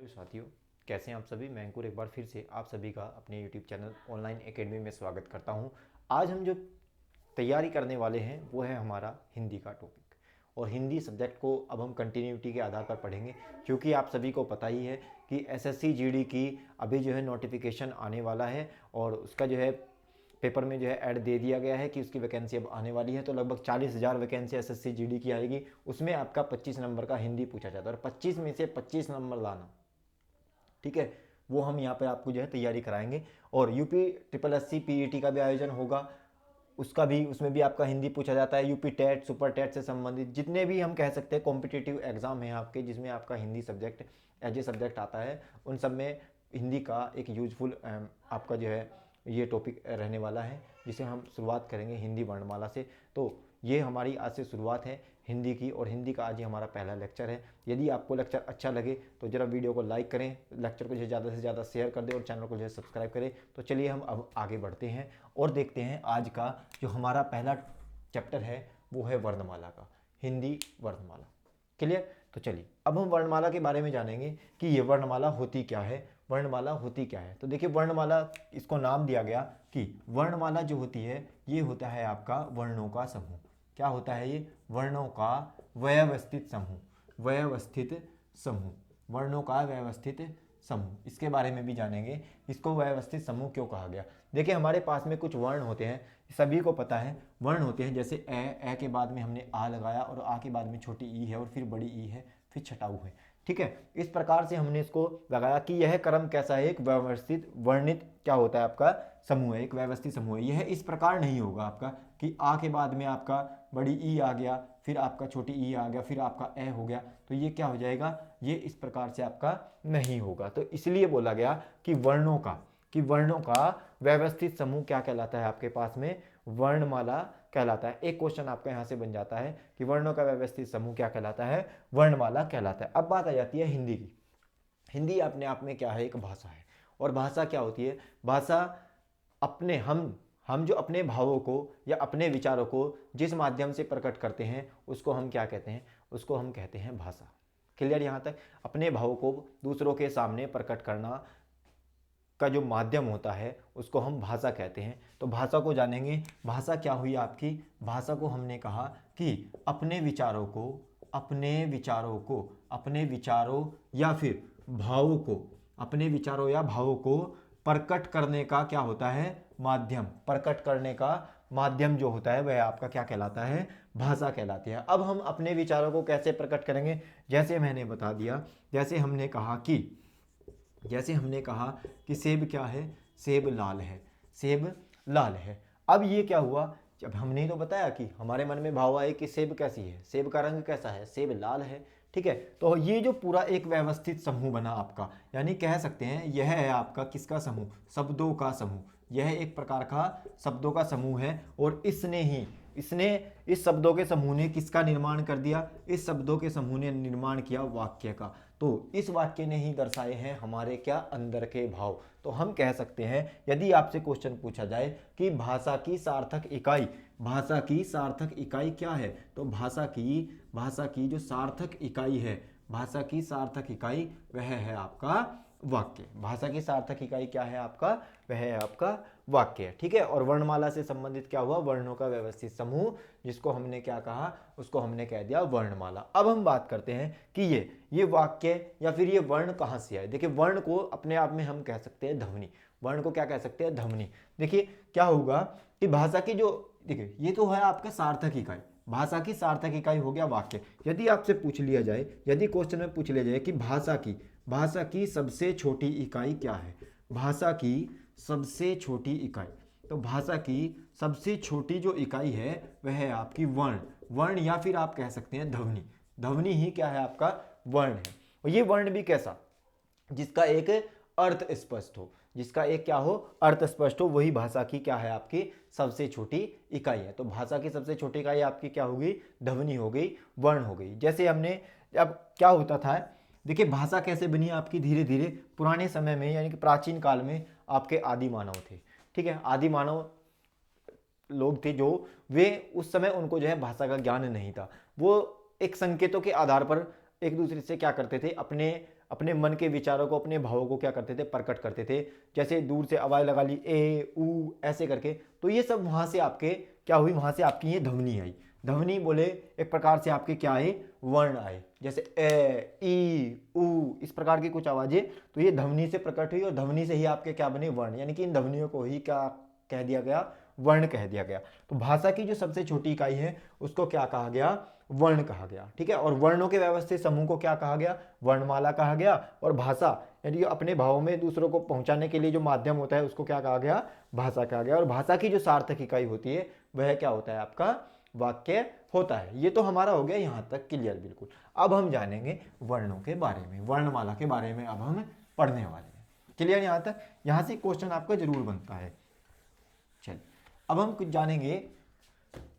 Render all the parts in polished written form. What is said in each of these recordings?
Hello साथियों, कैसे हैं आप सभी। मैं अंकुर एक बार फिर से आप सभी का अपने यूट्यूब चैनल ऑनलाइन एकेडमी में स्वागत करता हूं। आज हम जो तैयारी करने वाले हैं वो है हमारा हिंदी का टॉपिक। और हिंदी सब्जेक्ट को अब हम कंटिन्यूटी के आधार पर पढ़ेंगे, क्योंकि आप सभी को पता ही है कि एसएससी जीडी की अभी जो है नोटिफिकेशन आने वाला है और उसका जो है पेपर में जो है ऐड दे दिया गया है कि उसकी वैकेंसी अब आने वाली है। तो लगभग 40,000 वैकेंसी एसएससी जीडी की आएगी। उसमें आपका 25 नंबर का हिंदी पूछा जाता है और 25 में से 25 नंबर लाना, ठीक है, वो हम यहाँ पे आपको जो है तैयारी कराएंगे। और UP triple S C PET का भी आयोजन होगा, उसमें भी आपका हिंदी पूछा जाता है। यूपी टेट, सुपर टेट से संबंधित जितने भी हम कह सकते हैं कॉम्पिटिटिव एग्जाम हैं आपके, जिसमें आपका Hindi subject as a subject आता है, उन सब में हिंदी का एक यूजफुल आपका जो है ये टॉपिक रहने वाला है, जिसे हम शुरुआत करेंगे हिंदी वर्णमाला से। तो ये हमारी आज से शुरुआत है हिंदी की, और हिंदी का आज ही हमारा पहला लेक्चर है। यदि आपको लेक्चर अच्छा लगे तो ज़रा वीडियो को लाइक करें, लेक्चर को जो ज़्यादा से ज़्यादा शेयर कर दें और चैनल को जो है सब्सक्राइब करें। तो चलिए हम अब आगे बढ़ते हैं और देखते हैं आज का जो हमारा पहला चैप्टर है वो है वर्णमाला का, हिंदी वर्णमाला। क्लियर। तो चलिए अब हम वर्णमाला के बारे में जानेंगे कि ये वर्णमाला होती क्या है, वर्णमाला होती क्या है। तो देखिए वर्णमाला, इसको नाम दिया गया कि वर्णमाला जो होती है ये होता है आपका वर्णों का समूह। क्या होता है ये? वर्णों का व्यवस्थित समूह, व्यवस्थित समूह, वर्णों का व्यवस्थित समूह। इसके बारे में भी जानेंगे, इसको व्यवस्थित समूह क्यों कहा गया। देखिए हमारे पास में कुछ वर्ण होते हैं, सभी को पता है वर्ण होते हैं, जैसे ए के बाद में हमने आ लगाया और आ के बाद में छोटी ई है और फिर बड़ी ई है, फिर छटा ऊ है, ठीक है। इस प्रकार से हमने इसको लगाया कि यह क्रम कैसा है, एक व्यवस्थित वर्णित क्या होता है आपका समूह है, एक व्यवस्थित समूह है। यह इस प्रकार नहीं होगा आपका कि आ के बाद में आपका बड़ी ई आ गया, फिर आपका छोटी ई आ गया, फिर आपका ए हो गया, तो ये क्या हो जाएगा, ये इस प्रकार से आपका नहीं होगा। तो इसलिए बोला गया कि वर्णों का व्यवस्थित समूह क्या कहलाता है आपके पास में, वर्णमाला कहलाता है। एक क्वेश्चन आपका यहां से बन जाता है कि वर्णों का व्यवस्थित समूह क्या कहलाता है, वर्णमाला कहलाता है। अब बात आ जाती है हिंदी की। हिंदी अपने आप में क्या है, एक भाषा है। और भाषा क्या होती है, भाषा अपने हम जो अपने भावों को या अपने विचारों को जिस माध्यम से प्रकट करते हैं उसको हम क्या कहते हैं, उसको हम कहते हैं भाषा। क्लियर। यहाँ तक अपने भावों को दूसरों के सामने प्रकट करना का जो माध्यम होता है उसको हम भाषा कहते हैं। तो भाषा को जानेंगे। भाषा क्या हुई आपकी, भाषा को हमने कहा कि अपने विचारों को, अपने विचारों या फिर भावों को, अपने विचारों या भावों को प्रकट करने का क्या होता है, माध्यम। प्रकट करने का माध्यम जो होता है वह आपका क्या कहलाता है, भाषा कहलाती है। अब हम अपने विचारों को कैसे प्रकट करेंगे, जैसे मैंने बता दिया, जैसे हमने कहा कि सेब क्या है, सेब लाल है, सेब लाल है। अब ये क्या हुआ, जब हमने तो बताया कि हमारे मन में भाव आए कि सेब कैसी है, सेब का रंग कैसा है, सेब लाल है, ठीक है। तो ये जो पूरा एक व्यवस्थित समूह बना आपका, यानी कह सकते हैं यह है आपका किसका समूह, शब्दों का समूह। यह एक प्रकार का शब्दों का समूह है और इसने इस शब्दों के समूह ने किसका निर्माण कर दिया, इस शब्दों के समूह ने निर्माण किया वाक्य का। तो इस वाक्य ने ही दर्शाए हैं हमारे क्या, अंदर के भाव। तो हम कह सकते हैं, यदि आपसे क्वेश्चन पूछा जाए कि भाषा की सार्थक इकाई, भाषा की सार्थक इकाई क्या है, तो भाषा की जो सार्थक इकाई है, भाषा की सार्थक इकाई वह है आपका वाक्य। भाषा की सार्थक इकाई क्या है आपका, वह है आपका वाक्य, ठीक है। और वर्णमाला से संबंधित क्या हुआ, वर्णों का व्यवस्थित समूह, जिसको हमने क्या कहा, उसको हमने कह दिया वर्णमाला। अब हम बात करते हैं कि ये वाक्य या फिर ये वर्ण कहाँ से आए। देखिए वर्ण को अपने आप में हम कह सकते हैं ध्वनि, वर्ण को क्या कह सकते हैं, ध्वनि। देखिए क्या होगा कि भाषा की जो, देखिए ये तो है आपका सार्थक इकाई, भाषा की सार्थक इकाई हो गया वाक्य। यदि आपसे पूछ लिया जाए, यदि क्वेश्चन में पूछ लिया जाए कि भाषा की सबसे छोटी इकाई क्या है, भाषा की सबसे छोटी इकाई, तो भाषा की सबसे छोटी जो इकाई है वह है आपकी वर्ण या फिर आप कह सकते हैं ध्वनि। ध्वनि ही क्या है आपका, वर्ण है। और ये वर्ण भी कैसा, जिसका एक अर्थ स्पष्ट हो, जिसका एक क्या हो, अर्थ स्पष्ट हो, वही भाषा की क्या है, आपकी सबसे छोटी इकाई है। तो भाषा की सबसे छोटी इकाई आपकी क्या होगी, ध्वनि हो गई, वर्ण हो गई। जैसे हमने, अब क्या होता था, देखिए भाषा कैसे बनी आपकी, धीरे धीरे पुराने समय में यानी कि प्राचीन काल में आपके आदि मानव थे, ठीक है। आदि मानव लोग थे जो, वे उस समय उनको जो है भाषा का ज्ञान नहीं था। वो एक संकेतों के आधार पर एक दूसरे से क्या करते थे, अपने अपने मन के विचारों को, अपने भावों को क्या करते थे, प्रकट करते थे। जैसे दूर से आवाज़ लगा ली ए ऊ ऐसे करके, तो ये सब वहाँ से आपके क्या हुई, वहाँ से आपकी ये ध्वनि आई। ध्वनि बोले एक प्रकार से आपके क्या आए, वर्ण आए, जैसे ए ई ऊ इस प्रकार की कुछ आवाज़ें, तो ये ध्वनि से प्रकट हुई और ध्वनि से ही आपके क्या बने, वर्ण। यानी कि इन ध्वनियों को ही क्या कह दिया गया, वर्ण कह दिया गया। तो भाषा की जो सबसे छोटी इकाई है उसको क्या कहा गया, वर्ण कहा गया। ठीक है, और वर्णों के व्यवस्थित समूह को क्या कहा गया, वर्णमाला कहा गया। और भाषा यानी अपने भावों में दूसरों को पहुंचाने के लिए जो माध्यम होता है उसको क्या कहा गया, भाषा कहा गया। और भाषा की जो सार्थक इकाई होती है वह क्या होता है, आपका वाक्य होता है। ये तो हमारा हो गया यहाँ तक क्लियर बिल्कुल। अब हम जानेंगे वर्णों के बारे में, वर्णमाला के बारे में अब हम पढ़ने वाले हैं। क्लियर यहाँ तक, यहाँ से क्वेश्चन आपका जरूर बनता है। चलिए अब हम कुछ जानेंगे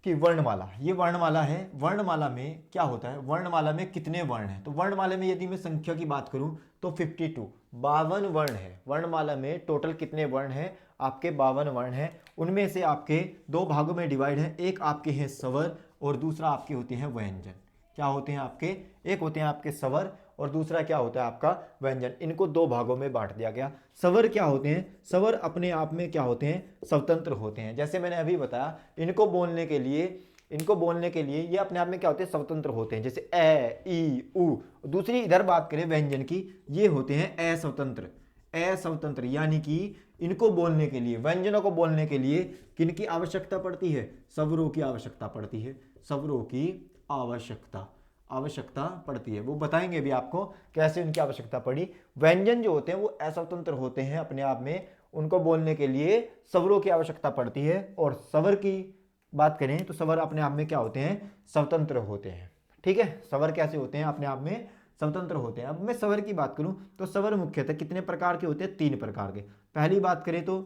कि वर्णमाला, ये वर्णमाला है। वर्णमाला में क्या होता है, वर्णमाला में कितने वर्ण हैं। तो वर्णमाला में यदि मैं संख्या की बात करूं तो 52 52 वर्ण है। वर्णमाला में टोटल कितने वर्ण हैं, आपके 52 वर्ण हैं। उनमें से आपके दो भागों में डिवाइड है, एक आपके हैं स्वर और दूसरा आपके होते हैं व्यंजन। क्या होते हैं आपके, एक होते हैं आपके स्वर और दूसरा क्या होता है आपका व्यंजन। इनको दो भागों में बांट दिया गया। स्वर क्या होते हैं, स्वर अपने आप में क्या होते हैं, स्वतंत्र होते हैं। जैसे मैंने अभी बताया, इनको बोलने के लिए ये अपने आप में क्या होते हैं, स्वतंत्र होते हैं। जैसे ए ई उ। दूसरी इधर बात करें व्यंजन की, ये होते हैं अस्वतंत्र। अस्वतंत्र यानी कि इनको बोलने के लिए, व्यंजनों को बोलने के लिए किनकी आवश्यकता पड़ती है, स्वरों की आवश्यकता पड़ती है। स्वरों की आवश्यकता पड़ती है, वो बताएंगे भी आपको कैसे उनकी आवश्यकता पड़ी। व्यंजन जो होते हैं वो अस्वतंत्र होते हैं अपने आप में, उनको बोलने के लिए स्वरों की आवश्यकता पड़ती है। और स्वर की बात करें तो स्वर अपने आप में क्या होते हैं, स्वतंत्र होते हैं। ठीक है, स्वर कैसे होते हैं, अपने आप में स्वतंत्र होते हैं। अब मैं स्वर की बात करूं तो स्वर मुख्यतः कितने प्रकार के होते हैं, 3 प्रकार के। पहली बात करें तो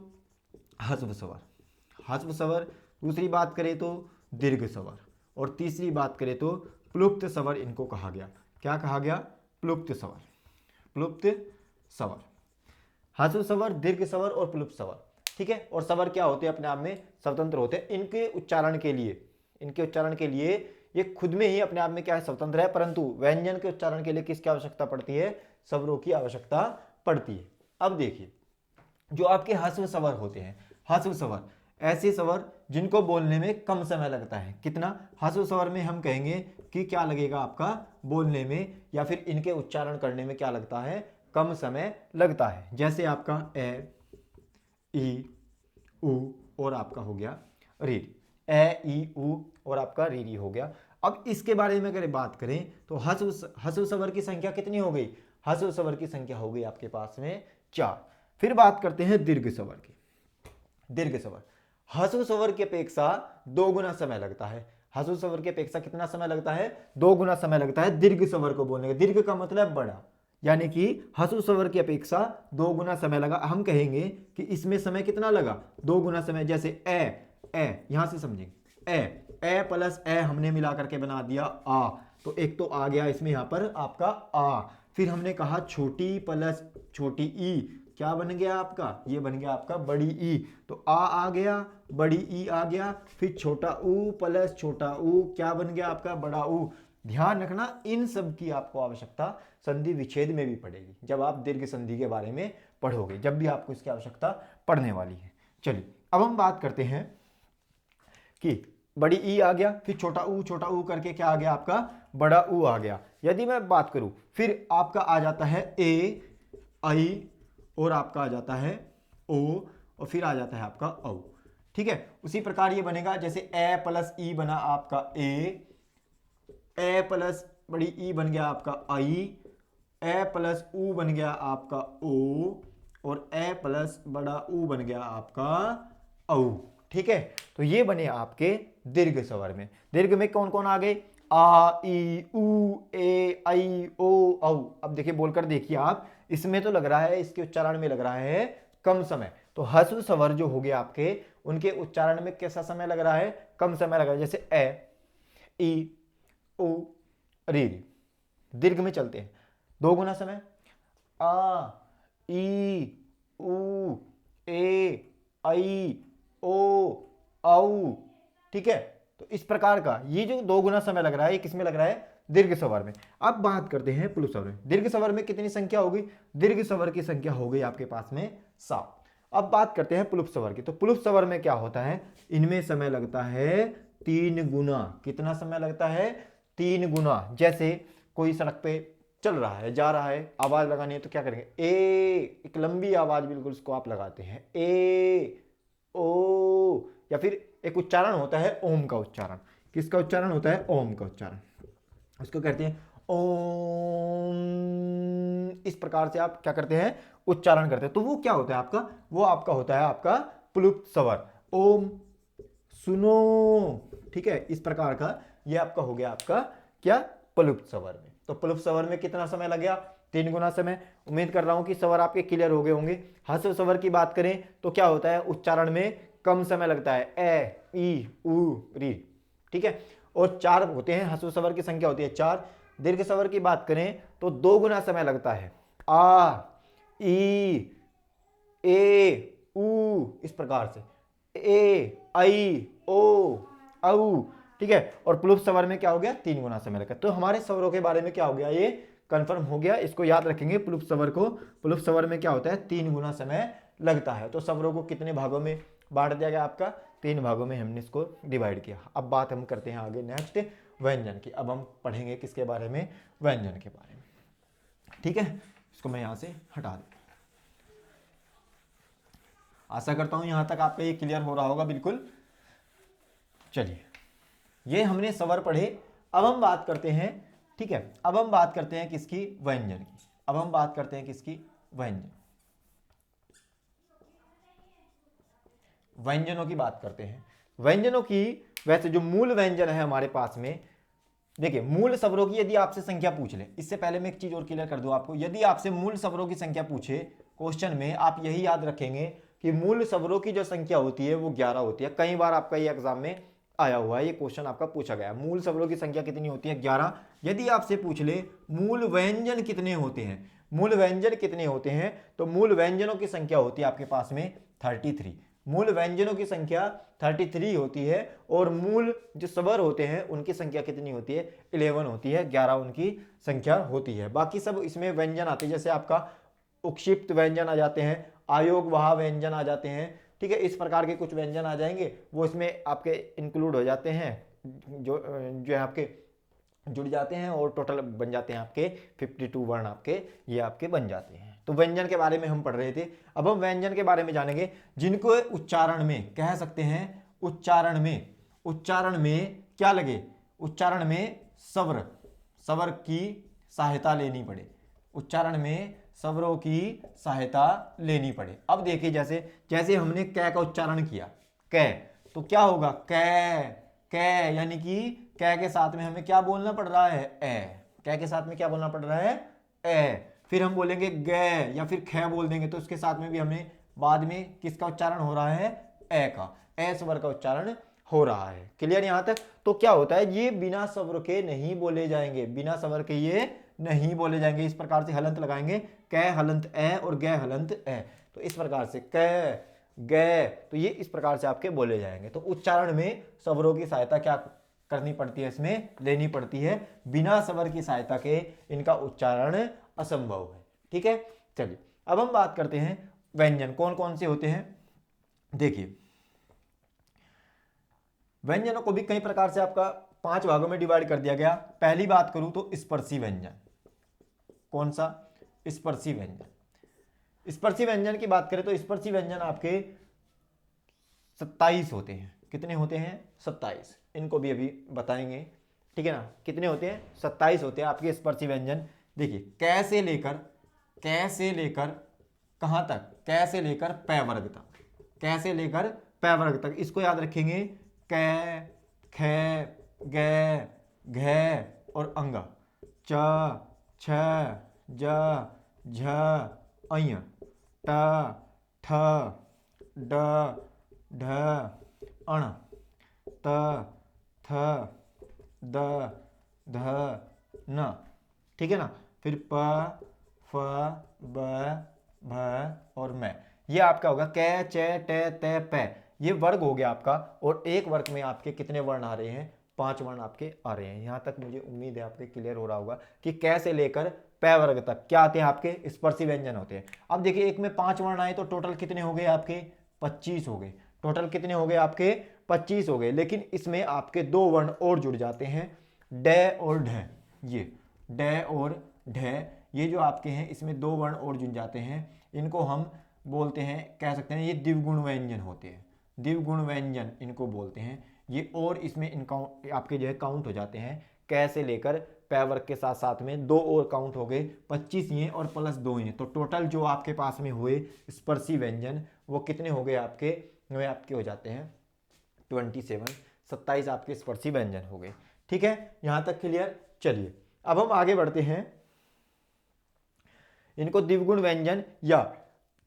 ह्रस्व स्वर, ह्रस्व स्वर। दूसरी बात करें तो दीर्घ स्वर और तीसरी बात करें तो प्लुप्त स्वर। इनको कहा गया, क्या कहा गया, प्लुप्त स्वर। प्लुप्त स्वर, ह्रस्व स्वर, दीर्घ स्वर और प्लुप्त स्वर। ठीक है, और स्वर क्या होते हैं, अपने आप में स्वतंत्र होते हैं। इनके उच्चारण के लिए ये खुद में ही अपने आप में क्या है, स्वतंत्र है। परंतु व्यंजन के उच्चारण के लिए किसकी आवश्यकता पड़ती है, स्वरों की आवश्यकता पड़ती है। अब देखिए, जो आपके ह्रस्व स्वर होते हैं, ह्रस्व स्वर ऐसे स्वर जिनको बोलने में कम समय लगता है। कितना, ह्रस्व स्वर में हम कहेंगे कि क्या लगेगा आपका बोलने में या फिर इनके उच्चारण करने में क्या लगता है, कम समय लगता है। जैसे आपका ए ई उ और आपका हो गया री, ए ई उ और आपका री हो गया। अब इसके बारे में अगर बात करें तो ह्रस्व स्वर की संख्या कितनी हो गई, ह्रस्व स्वर की संख्या हो गई आपके पास में 4। फिर बात करते हैं दीर्घ स्वर की। दीर्घ स्वर, ह्रस्व स्वर की अपेक्षा 2 गुना समय लगता है। ह्रस्व स्वर की अपेक्षा कितना समय लगता है, 2 गुना समय लगता है दीर्घ स्वर को बोलने का। दीर्घ का मतलब बड़ा, यानी कि ह्रस्व स्वर की अपेक्षा 2 गुना समय लगा। हम कहेंगे कि इसमें समय कितना लगा, 2 गुना समय। जैसे ए यहां से समझेंगे, ए प्लस ए हमने मिला करके बना दिया आ, तो एक तो आ गया इसमें यहां पर आपका आ। फिर हमने कहा छोटी प्लस छोटी ई, क्या बन गया आपका, ये बन गया आपका बड़ी ई, तो आ गया, बड़ी ई आ गया। फिर छोटा ऊ प्लस छोटा ऊ, क्या बन गया आपका, बड़ा ऊ। ध्यान रखना, इन सब की आपको आवश्यकता संधि विच्छेद में भी पड़ेगी, जब आप दीर्घ संधि के बारे में पढ़ोगे, जब भी आपको इसकी आवश्यकता पड़ने वाली है। चलिए अब हम बात करते हैं कि बड़ी ई आ गया, फिर छोटा ऊ करके क्या आ गया आपका, बड़ा ऊ आ गया। यदि मैं बात करूं, फिर आपका आ जाता है ए आई और आपका आ जाता है ओ और फिर आ जाता है आपका औ। ठीक है, उसी प्रकार ये बनेगा, जैसे ए प्लस ई बना आपका ए प्लस बड़ी ई बन गया आपका आई, ए प्लस ऊ बन गया आपका ओ और ए प्लस बड़ा ऊ बन गया आपका औ। ठीक है, तो ये बने आपके दीर्घ स्वर में। दीर्घ में कौन कौन आ गए, आ ई ऊ ए आई ओ औ। अब देखिए, बोलकर देखिए आप, इसमें तो लग रहा है, इसके उच्चारण में लग रहा है कम समय। तो ह्रस्व स्वर जो हो गए आपके, उनके उच्चारण में कैसा समय लग रहा है, कम समय लग रहा है। जैसे ए ई उ री। दीर्घ में चलते हैं, 2 गुना समय, आ ई उ ए आई ओ औ। ठीक है, तो इस प्रकार का ये जो 2 गुना समय लग रहा है, ये किसमें लग रहा है, दीर्घ स्वर में। अब बात करते हैं प्लुत स्वर में। दीर्घ स्वर में कितनी संख्या होगी? दीर्घ स्वर की संख्या हो गई आपके पास में 7। अब बात करते हैं प्लुत स्वर की। तो प्लुत स्वर में क्या होता है? इनमें समय लगता है 3 गुना। कितना समय लगता है? 3 गुना। जैसे कोई सड़क पे चल रहा है, जा रहा है, आवाज लगानी है तो क्या करेंगे? ए, एक लंबी आवाज बिल्कुल उसको आप लगाते हैं, ए, ओ। या फिर एक उच्चारण होता है ओम का उच्चारण। किसका उच्चारण होता है? ओम का उच्चारण। उसको कहते हैं ओम। इस प्रकार से आप क्या करते हैं? उच्चारण करते हैं। तो वो क्या होता है आपका? वो आपका होता है आपका प्लुत स्वर। ओम, सुनो, ठीक है, इस प्रकार का ये आपका हो गया आपका क्या? प्लुत स्वर में। तो प्लुत स्वर में कितना समय लग गया? 3 गुना समय। उम्मीद कर रहा हूं कि स्वर आपके क्लियर हो गए होंगे। ह्रस्व स्वर की बात करें तो क्या होता है? उच्चारण में कम समय लगता है, ए, ई, उ, री, ठीक है। और 4 होते हैं, ह्रस्व स्वर की संख्या होती है 4। दीर्घ स्वर की बात करें तो 2 गुना समय लगता है, आ, ई, ए, उ, इस प्रकार से, ए, आई, ओ, औ, ठीक है। और प्लुत स्वर में क्या हो गया? 3 गुना समय लगा। तो हमारे स्वरों के बारे में क्या हो गया? ये कंफर्म हो गया। इसको याद रखेंगे प्लुत स्वर को। प्लुत स्वर में क्या होता है? 3 गुना समय लगता है। तो स्वरों को कितने भागों में बांट दिया गया आपका? 3 भागों में हमने इसको डिवाइड किया। अब बात हम करते हैं आगे नेक्स्ट व्यंजन की। अब हम पढ़ेंगे किसके बारे में? व्यंजन के बारे में, ठीक है। इसको मैं यहां से हटा दूं। आशा करता हूं यहां तक आपका ये क्लियर हो रहा होगा बिल्कुल। चलिए, ये हमने स्वर पढ़े। अब हम बात करते हैं, ठीक है, अब हम बात करते हैं किसकी? व्यंजन की। अब हम बात करते हैं किसकी? व्यंजन। व्यंजनों की बात करते हैं। व्यंजनों की वैसे जो मूल व्यंजन है हमारे पास में, देखिए मूल स्वरों की यदि आपसे संख्या पूछ ले, इससे पहले मैं एक चीज और क्लियर कर दूं आपको। यदि आपसे मूल स्वरों की संख्या पूछे क्वेश्चन में, आप यही याद रखेंगे कि मूल स्वरों की जो संख्या होती है वो 11 होती है। कई बार आपका ये एग्जाम में आया हुआ है, ये क्वेश्चन आपका पूछा गया। मूल स्वरों की संख्या कितनी होती है? 11। यदि आपसे पूछ ले मूल व्यंजन कितने होते हैं, मूल व्यंजन कितने होते हैं, तो मूल व्यंजनों की संख्या होती है आपके पास में 33। मूल व्यंजनों की संख्या 33 होती है। और मूल जो स्वर होते हैं उनकी संख्या कितनी होती है? 11 होती है, 11 उनकी संख्या होती है। बाकी सब इसमें व्यंजन आते हैं, जैसे आपका उक्षिप्त व्यंजन आ जाते हैं, आयोग वहा व्यंजन आ जाते हैं, ठीक है। इस प्रकार के कुछ व्यंजन आ जाएंगे, वो इसमें आपके इंक्लूड हो जाते हैं, जो है आपके जुड़ जाते हैं और टोटल बन जाते हैं आपके 52 वर्ण आपके ये आपके बन जाते हैं। तो व्यंजन के बारे में हम पढ़ रहे थे। अब हम व्यंजन के बारे में जानेंगे जिनको उच्चारण में कह सकते हैं, उच्चारण में क्या लगे? उच्चारण में स्वर की सहायता लेनी पड़े, उच्चारण में स्वरों की सहायता लेनी पड़े। अब देखिए, जैसे हमने कै का उच्चारण किया, कै, तो क्या होगा? कै यानी कि कै के साथ में हमें क्या बोलना पड़ रहा है? ए। कै के साथ में क्या बोलना पड़ रहा है? ए। फिर हम बोलेंगे गे या फिर खे बोल देंगे, तो उसके साथ में भी हमें बाद में किसका उच्चारण हो रहा है? ए का, ए स्वर का उच्चारण हो रहा है। क्लियर यहां तक? तो क्या होता है? ये बिना स्वर के नहीं बोले जाएंगे, बिना स्वर के ये नहीं बोले जाएंगे। इस प्रकार से हलंत लगाएंगे, कै हलंत ए और गे हलंत ए। तो इस प्रकार से कै, गे, तो ये इस प्रकार से आपके बोले जाएंगे। तो उच्चारण में स्वरों की सहायता क्या करनी पड़ती है? इसमें लेनी पड़ती है। बिना स्वर की सहायता के इनका उच्चारण असंभव है, ठीक है। चलिए, अब हम बात करते हैं व्यंजन कौन कौन से होते हैं। देखिए, व्यंजनों को भी कई प्रकार से आपका 5 भागों में डिवाइड कर दिया गया। पहली बात करूं तो स्पर्शी व्यंजन। कौन सा? स्पर्शी व्यंजन। स्पर्शी व्यंजन की बात करें तो स्पर्शी व्यंजन आपके 27 होते हैं। कितने होते हैं? 27। इनको भी अभी बताएंगे, ठीक है ना। कितने होते हैं? 27 होते हैं आपके स्पर्शी व्यंजन। देखिए, कैसे लेकर कहां तक? कैसे लेकर पै वर्ग तक, कैसे लेकर पै वर्ग तक, इसको याद रखेंगे। कै, खे, गे, घे और अंगा, च, छ, ज, झ, अय, ट, ठ, ड, ढ, अण, त, थ, द, ध, न, ठीक है ना। फिर प, फ, ब, भ और मैं, ये आपका होगा कै, चे, टे, ते, पै। ये वर्ग हो गया आपका। और एक वर्ग में आपके कितने वर्ण आ रहे हैं? 5 वर्ण आपके आ रहे हैं। यहाँ तक मुझे उम्मीद है आपके क्लियर हो रहा होगा कि कैसे लेकर पै वर्ग तक क्या आते हैं, आपके स्पर्शी व्यंजन होते हैं। अब देखिए एक में 5 वर्ण आए तो टोटल कितने हो गए आपके, 25 हो गए। टोटल कितने हो गए आपके, 25 हो गए। लेकिन इसमें आपके 2 वर्ण और जुड़ जाते हैं, डे और ढ। ये डे और ढ, ये जो आपके हैं इसमें 2 वर्ण और जुड़ जाते हैं। इनको हम बोलते हैं, कह सकते हैं ये द्विगुण व्यंजन होते हैं। द्विगुण व्यंजन इनको बोलते हैं ये। और इसमें इनकाउंट आपके जो है काउंट हो जाते हैं, कैसे लेकर पै वर्ग के साथ साथ में 2 और काउंट हो गए, 25 ये और प्लस 2 ये। तो टोटल जो आपके पास में हुए स्पर्शी व्यंजन वो कितने हो गए आपके, वे आपके हो जाते हैं 27, 27 आपके स्पर्शी व्यंजन हो गए। ठीक है, यहां तक क्लियर। चलिए अब हम आगे बढ़ते हैं। इनको द्विगुण व्यंजन या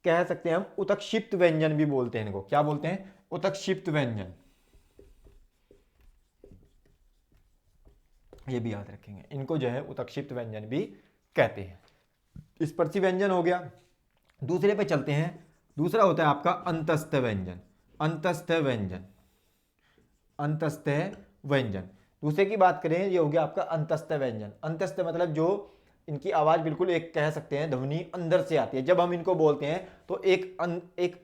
कह सकते हैं हम उत्क्षिप्त व्यंजन भी बोलते हैं। इनको क्या बोलते हैं, उत्क्षिप्त व्यंजन, ये भी याद रखेंगे। इनको जो है उत्क्षिप्त व्यंजन भी कहते हैं। स्पर्शी व्यंजन हो गया। दूसरे पे चलते हैं। दूसरा होता है आपका अंतस्थ व्यंजन। अंतस्थ व्यंजन, अंतस्थ व्यंजन दूसरे की बात करें, ये हो गया आपका अंतस्थ व्यंजन। अंतस्थ मतलब जो इनकी आवाज बिल्कुल एक कह सकते हैं ध्वनि अंदर से आती है। जब हम इनको बोलते हैं तो एक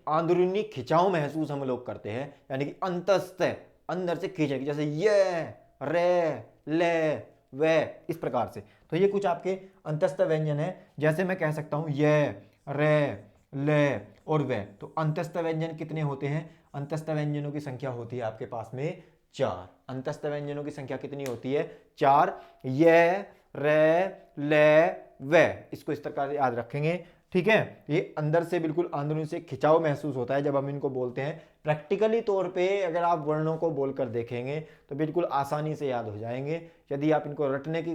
अंदरूनी खिंचाव महसूस हम लोग करते हैं, यानी कि अंतस्थ अंदर से खींचेगी, जैसे ये, रे, ले, वे, इस प्रकार से। तो ये कुछ आपके अंतस्थ व्यंजन है। जैसे मैं कह सकता हूं ये, रे, ले और वे। तो अंतस्थ व्यंजन कितने होते हैं, अंतस्थ व्यंजनों की संख्या होती है आपके पास में 4। अंतस्थ व्यंजनों की संख्या कितनी होती है, 4। ये, रे, ले, वे, इसको इस प्रकार याद रखेंगे। ठीक है, ये अंदर से बिल्कुल अंदरूनी से खिंचाव महसूस होता है जब हम इनको बोलते हैं। प्रैक्टिकली तौर पे अगर आप वर्णों को बोलकर देखेंगे तो बिल्कुल आसानी से याद हो जाएंगे। यदि आप इनको रटने की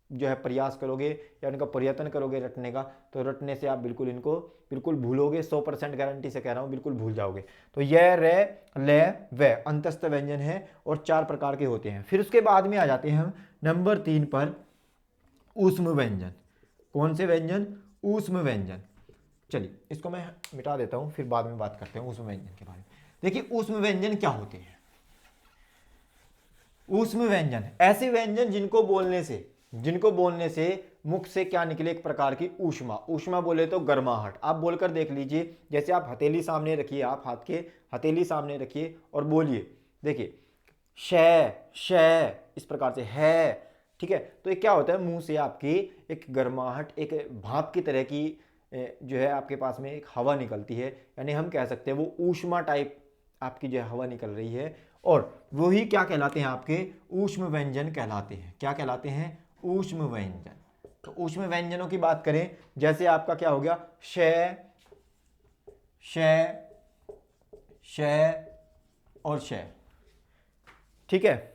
जो है प्रयास करोगे या इनका प्रयत्न करोगे रटने का, तो रटने से आप बिल्कुल इनको बिल्कुल भूलोगे। 100% गारंटी से कह रहा हूं, बिल्कुल भूल जाओगे। तो ये, रे, ले, वे अंतस्थ व्यंजन है और 4 प्रकार के होते हैं। फिर उसके बाद में आ जाते हैं हम नंबर 3 पर, ऊष्म व्यंजन। कौन से व्यंजन, ऊष्म व्यंजन। चलिए इसको मैं मिटा देता हूं, फिर बाद में बात करते हैं ऊष्म व्यंजन के बारे में। देखिए ऊष्म व्यंजन क्या होते हैं। ऊष्म व्यंजन ऐसे व्यंजन जिनको बोलने से मुख से क्या निकले, एक प्रकार की ऊष्मा। ऊष्मा बोले तो गर्माहट। आप बोलकर देख लीजिए, जैसे आप हथेली सामने रखिए, आप हाथ के हथेली सामने रखिए और बोलिए। देखिए शय, शय, इस प्रकार से है। ठीक है, तो ये क्या होता है, मुंह से आपकी एक गर्माहट, एक भाप की तरह की जो है आपके पास में एक हवा निकलती है, यानी हम कह सकते हैं वो ऊष्मा टाइप आपकी जो है हवा निकल रही है। और वही क्या कहलाते हैं, आपके ऊष्म व्यंजन कहलाते हैं। क्या कहलाते हैं, ऊष्म व्यंजन। तो ऊष्म व्यंजनों की बात करें, जैसे आपका क्या हो गया, शय, शय, शय और शय। ठीक है,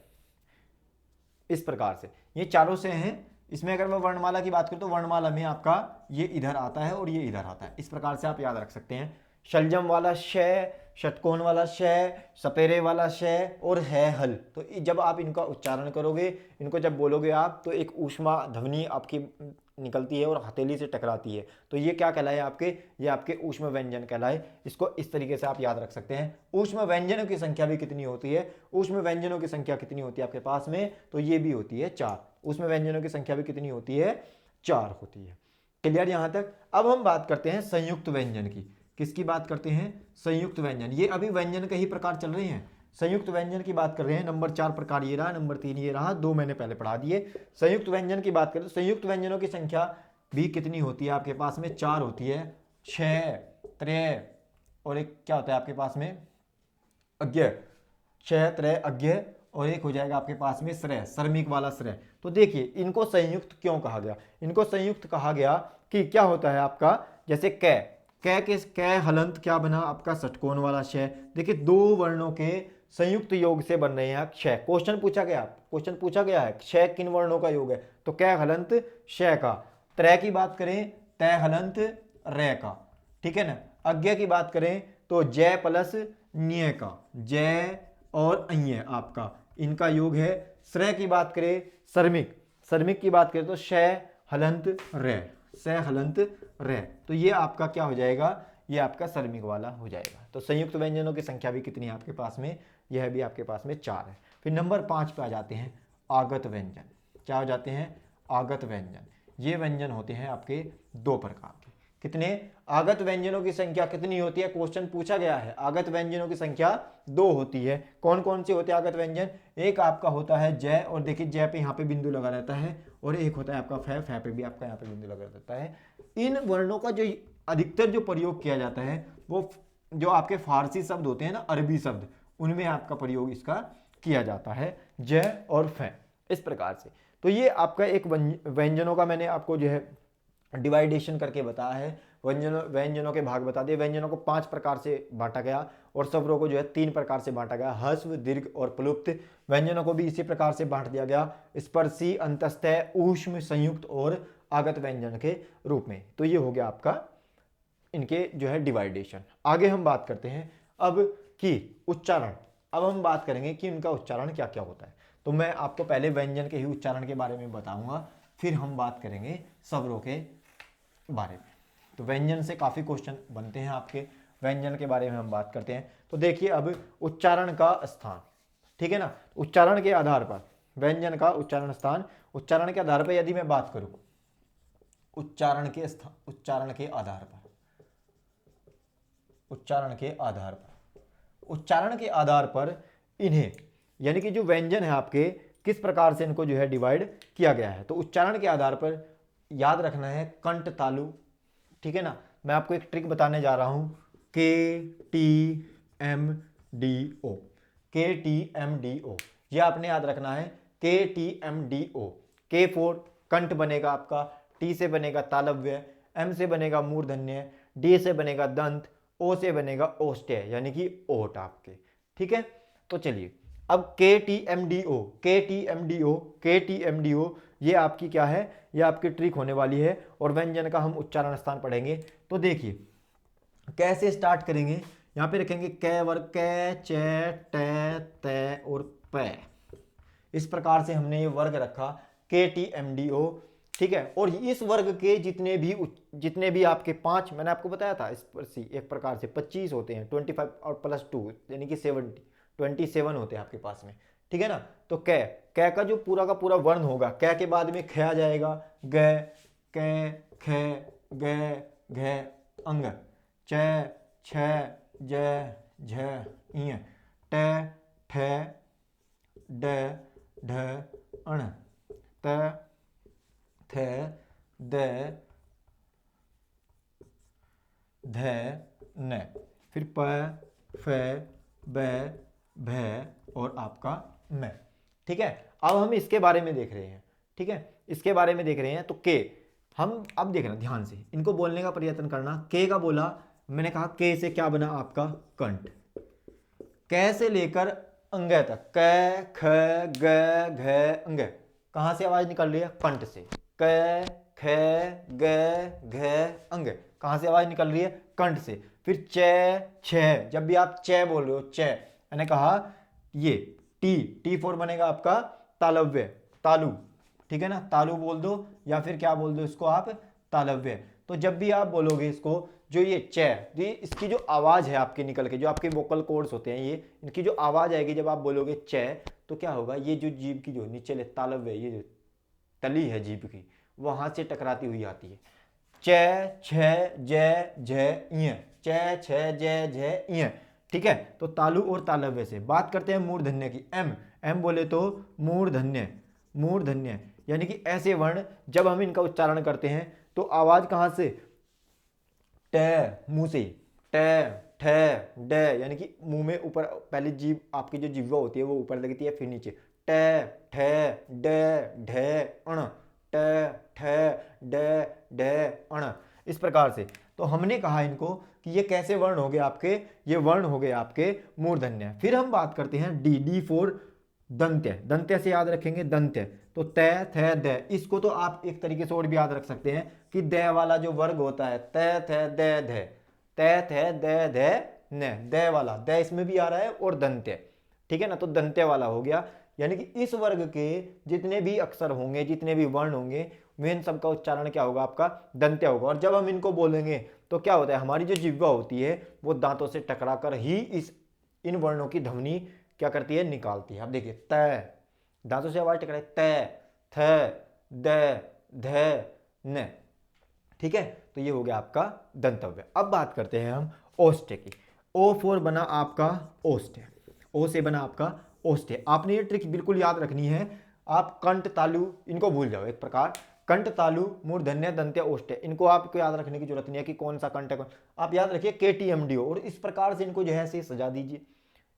इस प्रकार से ये चारों से हैं। इसमें अगर मैं वर्णमाला की बात करूं तो वर्णमाला में आपका ये इधर आता है और ये इधर आता है। इस प्रकार से आप याद रख सकते हैं। शलजम वाला शय, षटकोण वाला शय, सपेरे वाला शय और है हल। तो जब आप इनका उच्चारण करोगे, इनको जब बोलोगे आप, तो एक ऊष्मा ध्वनि आपकी निकलती है और हथेली से टकराती है। तो ये क्या कहलाए आपके, ये आपके ऊष्म व्यंजन कहलाए। इसको इस तरीके से आप याद रख सकते हैं। ऊष्म व्यंजनों की संख्या भी कितनी होती है, ऊष्म व्यंजनों की संख्या कितनी होती है आपके पास में, तो ये भी होती है 4। ऊष्म व्यंजनों की संख्या भी कितनी होती है, 4 होती है। क्लियर यहां तक। अब हम बात करते हैं संयुक्त व्यंजन की। किसकी बात करते हैं, संयुक्त व्यंजन। ये अभी व्यंजन के ही प्रकार चल रहे हैं। संयुक्त व्यंजन की बात कर रहे हैं। नंबर 4 प्रकार ये रहा, नंबर 3 ये रहा, 2 मैंने पहले पढ़ा दिए। संयुक्त व्यंजन की बात करें तो संयुक्त व्यंजनों की संख्या भी कितनी होती है आपके पास में, 4 होती है। 6, 3 और एक क्या होता है आपके पास में, अज्ञ। 6, 3, अज्ञ और एक हो जाएगा आपके पास में श्रेय, श्रमिक वाला श्रेय। तो देखिए इनको संयुक्त क्यों कहा गया, इनको संयुक्त कहा गया कि क्या होता है आपका, जैसे कै हलंत क्या बना आपका, षटकोण वाला शय। देखिए 2 वर्णों के संयुक्त योग से बन रहे हैं क्षय। क्वेश्चन पूछा गया है क्षय किन वर्णों का योग है, तो कै हलंत शय का। त्रय की बात करें, तय हलंत रे का। ठीक है ना। अज्ञ की बात करें तो जय प्लस न्य का, जय और अन्य आपका इनका योग है। श्रेय की बात करें, श्रमिक की बात करें तो शय हलंत रे, शय हलंत रे। तो ये आपका क्या हो जाएगा, ये आपका श्रमिक वाला हो जाएगा। तो संयुक्त व्यंजनों की संख्या भी कितनी है आपके पास में, यह भी आपके पास में 4 है। फिर नंबर 5 पे आ जाते हैं आगत व्यंजन। क्या हो जाते हैं? आगत व्यंजन। ये व्यंजन होते हैं आपके 2 प्रकार के। कितने? आगत व्यंजनों की संख्या कितनी होती है? क्वेश्चन पूछा गया है। आगत व्यंजनों की संख्या 2 होती है। कौन कौन से होते हैं आगत व्यंजन? एक आपका होता है जय, और देखिए जय पे यहाँ पे बिंदु लगा रहता है, और एक होता है आपका फै, फै पे भी आपका यहाँ पे बिंदु लगा रहता है। इन वर्णों का जो अधिकतर जो प्रयोग किया जाता है वो जो आपके फारसी शब्द होते हैं ना, अरबी शब्द, उनमें आपका प्रयोग इसका किया जाता है, जय और फै, इस प्रकार से। तो ये आपका एक व्यंजनों का मैंने आपको जो है डिवाइडेशन करके बताया है। व्यंजनों के भाग बता दिए। व्यंजनों को 5 प्रकार से बांटा गया, और स्वरों को जो है 3 प्रकार से बांटा गया, ह्रस्व, दीर्घ और प्लुप्त। व्यंजनों को भी इसी प्रकार से बांट दिया गया, स्पर्शी, अंतस्थ, ऊष्म, संयुक्त और आगत व्यंजन के रूप में। तो ये हो गया आपका इनके जो है डिवाइडेशन। आगे हम बात करते हैं अब कि उच्चारण। अब हम बात करेंगे कि इनका उच्चारण क्या क्या होता है। तो मैं आपको पहले व्यंजन के ही उच्चारण के बारे में बताऊंगा, फिर हम बात करेंगे स्वरों के बारे में। तो व्यंजन से काफ़ी क्वेश्चन बनते हैं आपके, व्यंजन के बारे में हम बात करते हैं। तो देखिए अब उच्चारण का स्थान, ठीक है ना, उच्चारण के आधार पर व्यंजन का उच्चारण स्थान, उच्चारण के आधार पर यदि मैं बात करूं, उच्चारण के स्थान, उच्चारण के आधार पर, उच्चारण के आधार पर, उच्चारण के आधार पर इन्हें, यानी कि जो व्यंजन है आपके, किस प्रकार से इनको जो है डिवाइड किया गया है। तो उच्चारण के आधार पर याद रखना है कंठ तालु, ठीक है ना। मैं आपको एक ट्रिक बताने जा रहा हूं, KTMDO, KTMDO, यह आपने याद रखना है, KTMDO। K फोर कंठ बनेगा आपका, T से बनेगा तालव्य, M से बनेगा मूर्धन्य, D से बनेगा दंत, O से बनेगा ओष्ठ्य, यानी कि ओठ आपके, ठीक है। तो चलिए अब KTMDO, KTMDO, KTMDO, ये आपकी क्या है? ये आपकी ट्रिक होने वाली है, और व्यंजन का हम उच्चारण स्थान पढ़ेंगे। तो देखिए कैसे स्टार्ट करेंगे। यहाँ पे रखेंगे कै वर्ग, कै, चे, टे, ते और पै। इस प्रकार से हमने ये वर्ग रखा KTMDO, ठीक है। और इस वर्ग के जितने भी आपके 5, मैंने आपको बताया था इस पर सी एक प्रकार से 25 होते हैं, 25 और +2 यानी कि 27 होते हैं आपके पास में, ठीक है ना। तो कै, कै का जो पूरा का पूरा वर्ण होगा, कै के बाद में ख आ जाएगा, ग, कै, ख, ग, घ, अंग, च, छ, ज, झ, ञ, ट, ठ, ड, ढ, अण, त, थ, द, ध, न, फिर प, फ, ब, भ और आपका म, ठीक है। अब हम इसके बारे में देख रहे हैं, ठीक है, इसके बारे में देख रहे हैं। तो के, हम अब देखना ध्यान से, इनको बोलने का प्रयत्न करना। के का बोला, मैंने कहा के से क्या बना आपका? कंठ। कै से लेकर अंग तक, क, ख, ग, घ, अंग, कहां से आवाज निकल रही है? कंठ से। क, ख, ग, घ, अंग, कहां से आवाज निकल रही है? कंठ से। फिर च, छ, जब भी आप च बोल रहे हो, च, मैंने कहा ये टी फोर बनेगा आपका तालव्य, तालु, ठीक है ना, तालु बोल दो, या फिर क्या बोल दो इसको आप? तालव्य। तो जब भी आप बोलोगे इसको, जो ये च, ये इसकी जो आवाज है आपके निकल के, जो आपके वोकल कॉर्ड्स होते हैं, ये इनकी जो आवाज आएगी जब आप बोलोगे च, तो क्या होगा? ये जो जीभ की जो नीचे तालव्य, ये जो तली है जीभ की, वहां से टकराती हुई आती है। च, छ, ज, झ, ञ, च, छ, ज, झ, ञ, ठीक है। तो तालु और तालव्य से बात करते हैं मूर्धन्य की। एम बोले तो मूर्धन्य, मूर्धन्य यानी कि ऐसे वर्ण जब हम इनका उच्चारण करते हैं तो आवाज कहां से? ट, मुंह से, ट, ठ, ड, यानी कि मुंह में ऊपर, पहले जीभ आपकी जो जिह्वा होती है वो ऊपर लगती है, फिर नीचे, ट, ठ, ड, ढ, अण, ट, ठ, ड, ढ, अण, इस प्रकार से। तो हमने कहा इनको कि ये कैसे वर्ण हो गए आपके? ये वर्ण हो गए आपके मूर्धन्य। फिर हम बात करते हैं डी फोर दंत्य। दंत्य से याद रखेंगे दंत्य, तो त, थ, द, इसको तो आप एक तरीके से और भी याद रख सकते हैं कि द वाला जो वर्ग होता है, त, थ, द, ध, त, थ, द, ध, न, द वाला, द इसमें भी आ रहा है, और दंत्य, ठीक है ना। तो दंत्य वाला हो गया, यानी कि इस वर्ग के जितने भी अक्षर होंगे, जितने भी वर्ण होंगे, मेन सबका उच्चारण क्या होगा? आपका दंत्य होगा। और जब हम इनको बोलेंगे तो क्या होता है? हमारी जो जिह्वा होती है वो दांतों से टकरा कर ही इन वर्णों की ध्वनि क्या करती है, निकालती है। अब देखिए त, दांतों से आवाज टकराए, त, थ, द, ध, न। ठीक है, तो ये हो गया आपका दंतव्य। अब बात करते हैं हम ओष्ठ्य की। ओ फोर बना आपका ओष्ठ्य, ओ से बना आपका ओष्ठ्य। आपने ये ट्रिक बिल्कुल याद रखनी है। आप कंठ तालु इनको भूल जाओ, एक प्रकार कंठ तालु मूर्धन्य दंत्य ओष्ठ्य, इनको आपको याद रखने की जरूरत नहीं है कि कौन सा कंठ है। आप याद रखिए KTMDO, और इस प्रकार से इनको जो है ऐसे सजा दीजिए,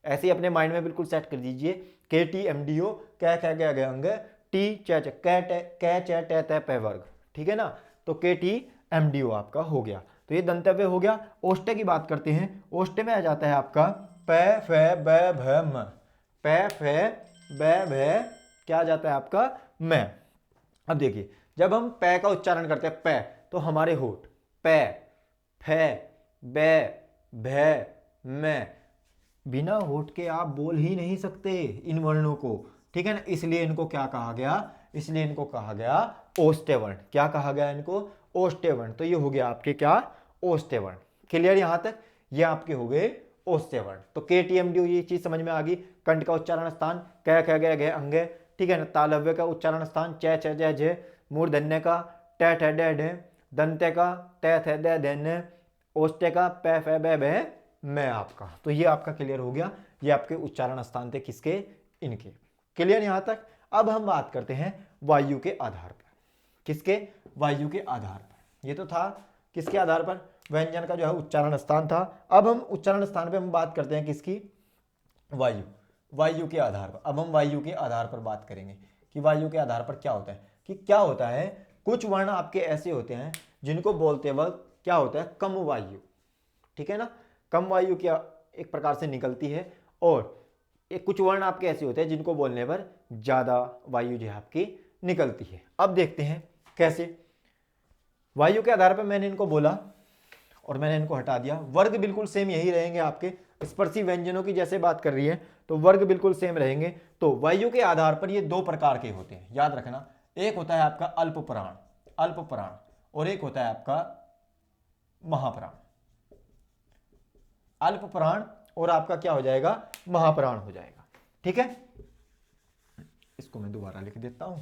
ऐसे ही अपने माइंड में बिल्कुल सेट कर दीजिए। KTMDO कै ख ग घ अंग टी च कै च ट त प वर्ग। ठीक है ना, तो KTMDO आपका हो गया। तो ये दंतव्य हो गया। ओष्ठ्य की बात करते हैं। ओष्ठ्य में आ जाता है आपका प फ ब भ म, प फ ब भ क्या आ जाता है आपका, मैं। अब देखिए जब हम प का उच्चारण करते हैं प, तो हमारे होठ प, फ, ब, भ, म, बिना होठ के आप बोल ही नहीं सकते इन वर्णों को। ठीक है ना, इसलिए इनको क्या कहा गया, इसलिए इनको कहा गया ओष्ठ्य वर्ण। क्या कहा गया इनको, ओष्ठ्य वर्ण। तो ये हो गया आपके क्या, ओष्ठ्य वर्ण। क्लियर यहां तक, ये आपके हो गए ओष्ठ्य वर्ण। तो KTMDO ये चीज समझ में आ गई। कंठ का उच्चारण स्थान क ख ग घ अंग, ठीक है ना। तालव्य का उच्चारण स्थान च छ ज झ, मूर्धन्य का ट ठ ड ढ, दंत्य का त थ द ध न, ओष्ठ्य का प फ ब भ मैं आपका। तो ये आपका क्लियर हो गया। ये आपके उच्चारण स्थान थे किसके, इनके। क्लियर यहां तक। अब हम बात करते हैं वायु के आधार पर। किसके, वायु के आधार पर। ये तो था किसके आधार पर, व्यंजन का जो है उच्चारण स्थान था। अब हम उच्चारण स्थान पे हम बात करते हैं किसकी, वायु, वायु के आधार पर। अब हम वायु के आधार पर बात करेंगे कि वायु के आधार पर क्या होता है, कि क्या होता है, कुछ वर्ण आपके ऐसे होते हैं जिनको बोलते वक्त क्या होता है, कम वायु। ठीक है ना, कम वायु क्या एक प्रकार से निकलती है, और एक कुछ वर्ण आपके ऐसे होते हैं जिनको बोलने पर ज्यादा वायु जो है आपकी निकलती है। अब देखते हैं कैसे। वायु के आधार पर मैंने इनको बोला और मैंने इनको हटा दिया। वर्ग बिल्कुल सेम यही रहेंगे आपके, स्पर्शी व्यंजनों की जैसे बात कर रही है तो वर्ग बिल्कुल सेम रहेंगे। तो वायु के आधार पर ये दो प्रकार के होते हैं, याद रखना। एक होता है आपका अल्प प्राण, अल्प प्राण, और एक होता है आपका महाप्राण। अल्प प्राण और आपका क्या हो जाएगा, महाप्राण हो जाएगा। ठीक है, इसको मैं दोबारा लिख देता हूं।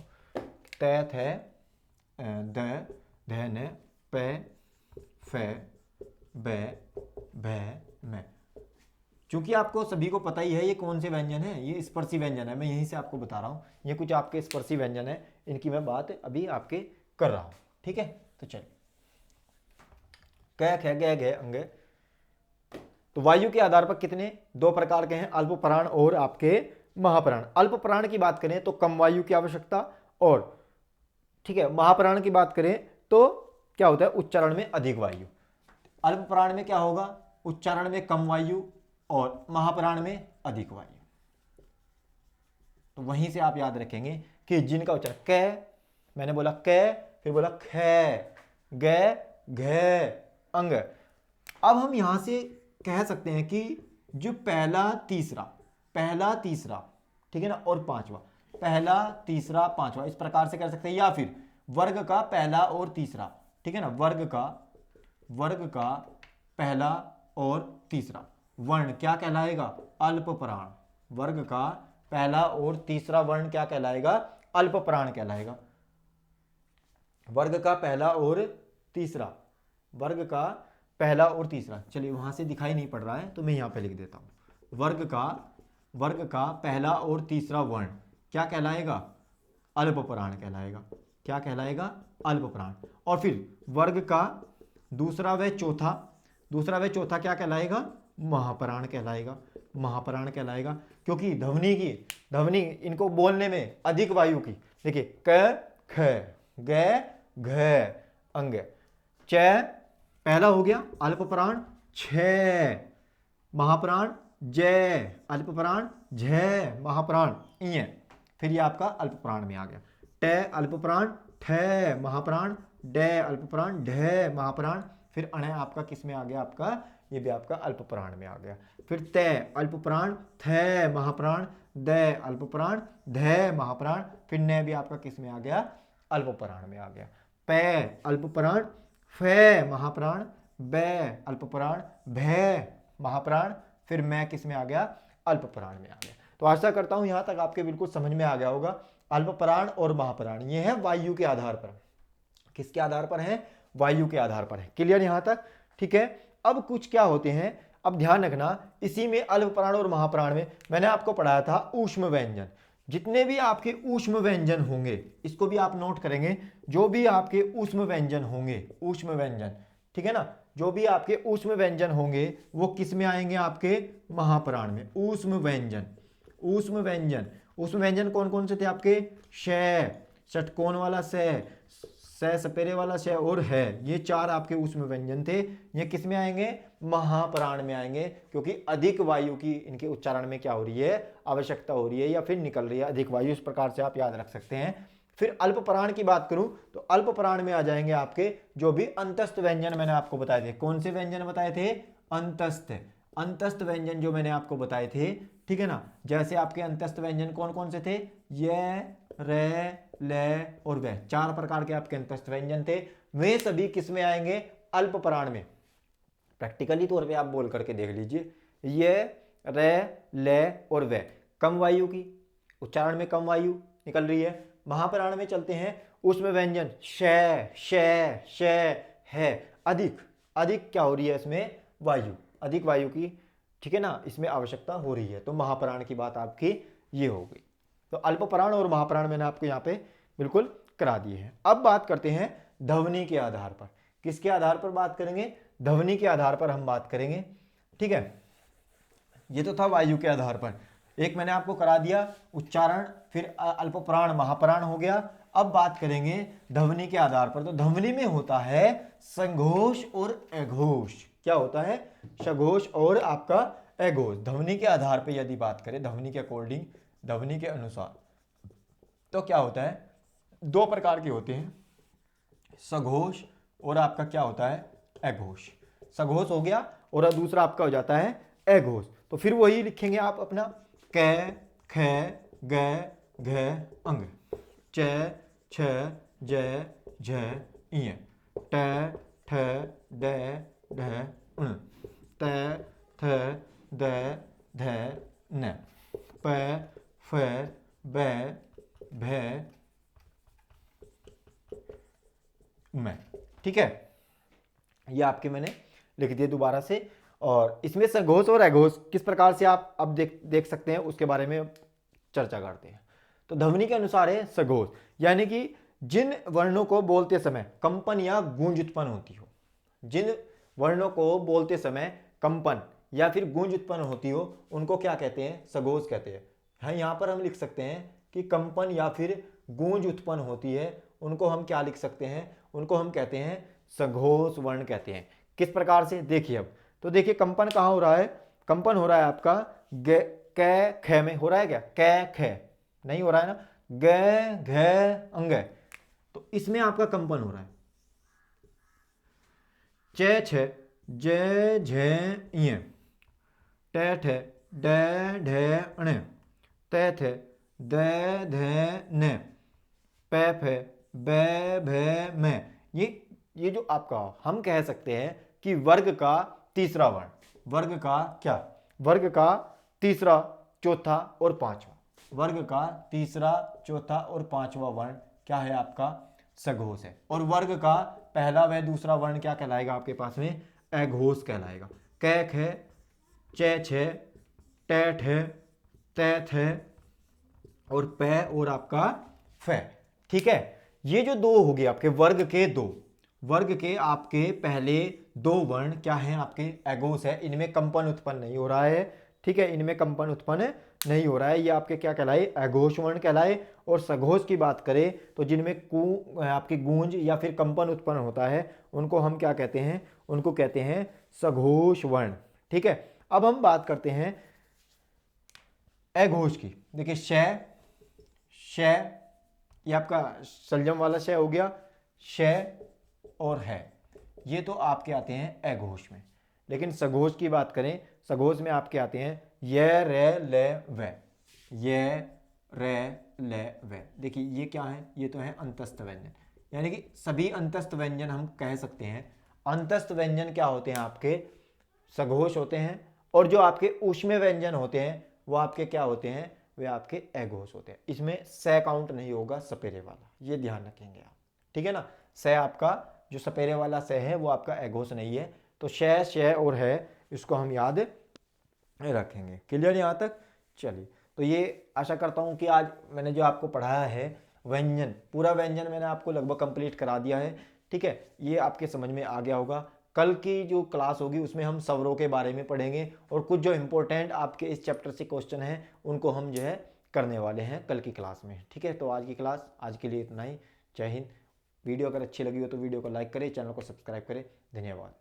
त थ द ध न प फ ब भ म। चूंकि आपको सभी को पता ही है ये कौन से व्यंजन है, ये स्पर्शी व्यंजन है। मैं यहीं से आपको बता रहा हूं, ये कुछ आपके स्पर्शी व्यंजन है, इनकी मैं बात अभी आपके कर रहा हूं। ठीक है, तो चलिए क ख ग घ अंग। तो वायु के आधार पर कितने, दो प्रकार के हैं, अल्प प्राण और आपके महाप्राण। अल्प प्राण की बात करें तो कम वायु की आवश्यकता, और ठीक है महाप्राण की बात करें तो क्या होता है, उच्चारण में अधिक वायु। अल्प प्राण में क्या होगा, उच्चारण में कम वायु, और महाप्राण में अधिक वायु। तो वहीं से आप याद रखेंगे कि जिनका उच्चारण क, मैंने बोला क, फिर बोला ख, ग, घ, अंग। अब हम यहां से कह सकते हैं कि जो पहला तीसरा ठीक है ना, और पांचवा, पहला तीसरा पांचवा, इस प्रकार से कर सकते हैं। या फिर वर्ग का पहला और तीसरा, ठीक है ना, वर्ग का पहला और तीसरा वर्ण क्या कहलाएगा, अल्प प्राण। वर्ग का पहला और तीसरा वर्ण क्या कहलाएगा, अल्प प्राण कहलाएगा। वर्ग का पहला और तीसरा, वर्ग का पहला और तीसरा, चलिए वहां से दिखाई नहीं पड़ रहा है तो मैं यहां पे लिख देता हूं। वर्ग का पहला और तीसरा वर्ण क्या कहलाएगा, अल्प प्राण कहलाएगा। क्या कहलाएगा, अल्प प्राण। और फिर वर्ग का दूसरा व चौथा क्या कहलाएगा, महाप्राण कहलाएगा। महाप्राण कहलाएगा क्योंकि ध्वनि इनको बोलने में अधिक वायु की। देखिए क, ख, ग, घ, अंग। च पहला हो गया अल्प प्राण, छ महाप्राण, जय अल्प प्राण, झ महाप्राण, इय। फिर ये आपका अल्प प्राण में आ गया। ट अल्प प्राण, ठ महाप्राण, ड अल्प प्राण, ढ महाप्राण। फिर अण आपका किस में आ गया, आपका ये भी आपका अल्प प्राण में आ गया। फिर त अल्प प्राण, थ महाप्राण, द अल्प प्राण, ध महाप्राण। फिर न भी आपका किस में आ गया, अल्प प्राण में आ गया। प अल्प प्राण, फ महाप्राण, ब अल्प प्राण, भ महाप्राण। फिर मैं किस में आ गया, अल्प प्राण में आ गया। तो आशा करता हूं यहां तक आपके बिल्कुल समझ में आ गया होगा। अल्पप्राण और महाप्राण ये है वायु के आधार पर। किसके आधार पर है? वायु के आधार पर है। क्लियर यहां तक? ठीक है। अब कुछ क्या होते हैं, अब ध्यान रखना, इसी में अल्पप्राण और महाप्राण में मैंने आपको पढ़ाया था ऊष्म व्यंजन। जितने भी आपके ऊष्म व्यंजन होंगे, इसको भी आप नोट करेंगे, जो भी आपके ऊष्म व्यंजन होंगे, ऊष्म व्यंजन, ठीक है ना, जो भी आपके ऊष्म व्यंजन होंगे वो किस में आएंगे? आपके महाप्राण में। ऊष्म व्यंजन, ऊष्म व्यंजन, ऊष्म व्यंजन कौन कौन से थे आपके? श, षटकोण वाला स, सपेरे वाला श और है, ये चार आपके ऊष्म व्यंजन थे। ये किस में आएंगे? महाप्राण में आएंगे, क्योंकि अधिक वायु की इनके उच्चारण में क्या हो रही है? आवश्यकता हो रही है या फिर निकल रही है अधिक वायु। इस प्रकार से आप याद रख सकते हैं। फिर अल्पप्राण की बात करूं तो अल्पप्राण में आ जाएंगे आपके जो भी अंतस्थ व्यंजन मैंने आपको बताए थे। कौन से व्यंजन बताए थे? अंतस्थ, अंतस्थ व्यंजन जो मैंने आपको बताए थे, ठीक है ना। जैसे आपके अंतस्थ व्यंजन कौन कौन से थे? य, रे, ले और वे, चार प्रकार के आपके अंतस्थ व्यंजन थे। वे सभी किस में आएंगे? अल्पप्राण में। प्रैक्टिकली तौर पे आप बोल करके देख लीजिए, ये, रे, ले और वे, कम वायु की, उच्चारण में कम वायु निकल रही है। महाप्राण में चलते हैं, उसमें व्यंजन श है, अधिक, अधिक क्या हो रही है इसमें? वायु, अधिक वायु की, ठीक है ना, इसमें आवश्यकता हो रही है। तो महाप्राण की बात आपकी ये हो गई। तो अल्पप्राण और महाप्राण मैंने आपको यहाँ पे बिल्कुल करा दिए हैं। अब बात करते हैं ध्वनि के आधार पर। किसके आधार पर बात करेंगे? ध्वनि के आधार पर हम बात करेंगे, ठीक है। ये तो था वायु के आधार पर, एक मैंने आपको करा दिया उच्चारण, फिर अल्पप्राण महाप्राण हो गया। अब बात करेंगे ध्वनि के आधार पर। तो ध्वनि में होता है संघोष और अघोष। क्या होता है? सघोष और आपका अघोष। ध्वनि के आधार पर यदि बात करें, ध्वनि के अकॉर्डिंग, ध्वनि के अनुसार, तो क्या होता है? दो प्रकार के होते हैं, सघोष और आपका क्या होता है? अघोष। सघोष हो गया और दूसरा आपका हो जाता है अघोष। तो फिर वही लिखेंगे आप अपना, क, ख, ग, घ, अंग, च, छ, ज, झ, ञ, ट, ठ, ड, ढ, ण, त, थ, द, ध, न, प, फ, ब, भ, म। ठीक है, ये आपके मैंने लिख दिए दोबारा से। और इसमें सघोष और अघोष किस प्रकार से आप अब देख सकते हैं, उसके बारे में चर्चा करते हैं। तो ध्वनि के अनुसार है सघोष, यानी कि जिन वर्णों को बोलते समय कंपन या गूंज उत्पन्न होती हो, जिन वर्णों को बोलते समय कंपन या फिर गूंज उत्पन्न होती हो, उनको क्या कहते हैं? सघोष कहते हैं। हाँ, यहाँ पर हम लिख सकते हैं कि कंपन या फिर गूंज उत्पन्न होती है, उनको हम क्या लिख सकते हैं? उनको हम कहते हैं सघोष वर्ण कहते हैं। किस प्रकार से? देखिए, अब तो देखिए कंपन कहाँ हो रहा है? कंपन हो रहा है आपका क, ख में हो रहा है क्या? क, ख नहीं हो रहा है ना, ग, घ, अंग, तो इसमें आपका कंपन हो रहा है। च, छ, ज, झ, ञ, ट, ठ, ड, ढ, ण, त, थ, द, ध, न, प, फ, ब, भ, म। ये जो आपका हम कह सकते हैं कि वर्ग का तीसरा वर्ण, वर्ग का क्या? वर्ग का तीसरा, चौथा और पांचवा, वर्ग का तीसरा, चौथा और पांचवा वर्ण क्या है? आपका सघोष है। और वर्ग का पहला व दूसरा वर्ण क्या कहलाएगा आपके पास में? अघोष कहलाएगा। क, ख, च, छ, ट, ठ, त, थ और प और आपका फ। ठीक है, ये जो दो हो गए आपके वर्ग के दो, वर्ग के आपके पहले दो वर्ण क्या हैं? आपके अघोष है, इनमें कंपन उत्पन्न नहीं हो रहा है। ठीक है, इनमें कंपन उत्पन्न नहीं हो रहा है, ये आपके क्या कहलाए? अघोष वर्ण कहलाए। और सघोष की बात करें तो जिनमें आपकी गूंज या फिर कंपन उत्पन्न होता है, उनको हम क्या कहते हैं? उनको कहते हैं सघोष वर्ण। ठीक है, अब हम बात करते हैं अघोष की। देखिए श, ये आपका सलजम वाला श हो गया, श और है, ये तो आपके आते हैं अघोष में। लेकिन सघोष की बात करें, सघोष में आपके आते हैं य, रे, ले, व, य, रे, ले, व। देखिए ये क्या है? ये तो है अंतस्थ व्यंजन, यानी कि सभी अंतस्थ व्यंजन हम कह सकते हैं। अंतस्थ व्यंजन क्या होते हैं? आपके सघोष होते हैं। और जो आपके ऊष्मे व्यंजन होते हैं वो आपके क्या होते हैं, वे आपके एगोस होते हैं। इसमें से काउंट नहीं होगा सपेरे वाला, ये ध्यान रखेंगे आप, ठीक है ना। से आपका जो सपेरे वाला से है वो आपका एगोस नहीं है। तो शय और है इसको हम याद रखेंगे। क्लियर यहाँ तक? चलिए, तो ये आशा करता हूँ कि आज मैंने जो आपको पढ़ाया है व्यंजन, पूरा व्यंजन मैंने आपको लगभग कंप्लीट करा दिया है, ठीक है। ये आपके समझ में आ गया होगा। कल की जो क्लास होगी उसमें हम स्वरों के बारे में पढ़ेंगे और कुछ जो इंपॉर्टेंट आपके इस चैप्टर से क्वेश्चन हैं उनको हम जो है करने वाले हैं कल की क्लास में, ठीक है। तो आज की क्लास आज के लिए इतना ही। जय हिंद। वीडियो अगर अच्छी लगी हो तो वीडियो को लाइक करें, चैनल को सब्सक्राइब करें। धन्यवाद।